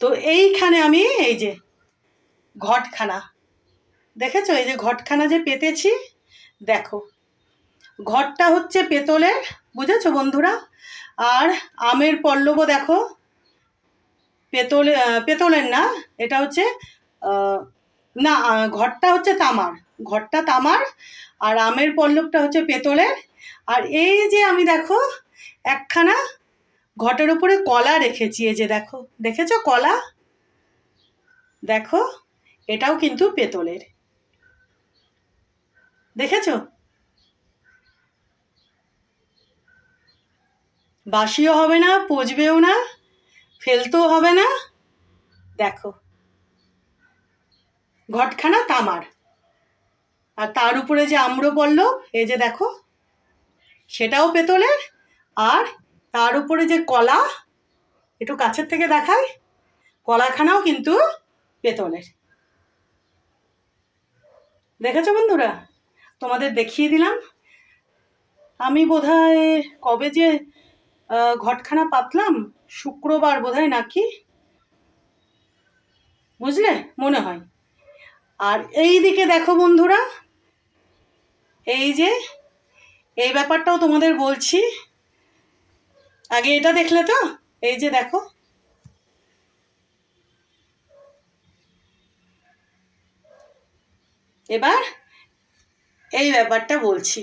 তো এইখানে আমি এই যে ঘটখানা দেখেছো, এই যে ঘটখানা যে পেতেছি, দেখো ঘরটা হচ্ছে পেতলের, বুঝেছো বন্ধুরা। আর আমের পল্লবও দেখো পেতলের না, এটা হচ্ছে না, ঘরটা হচ্ছে তামার, ঘরটা তামার, আর আমের পল্লবটা হচ্ছে পেতলের। আর এই যে আমি দেখো একখানা ঘটের উপরে কলা রেখেছি, এই যে দেখো, দেখেছো কলা, দেখো এটাও কিন্তু পেতলের, দেখেছো। বাসিও হবে না, পচবেও না, ফেলতেও হবে না। দেখো ঘটখানা তামার, আর তার উপরে যে আম্রপল্লব, এই যে দেখো সেটাও পেতলের। আর তার উপরে যে কলা, একটু কাছের থেকে দেখাই, কলাখানাও কিন্তু পেতলের, দেখেছো বন্ধুরা, তোমাদের দেখিয়ে দিলাম। আমি বোধহয় কবে যে ঘটখানা পাতলাম, শুক্রবার বোধহয় নাকি, বুঝলে, মনে হয়। আর এই দিকে দেখো বন্ধুরা, এই যে এই ব্যাপারটাও তোমাদের বলছি, আগে এটা দেখলে তো, এই যে দেখো, এবার এই ব্যাপারটা বলছি।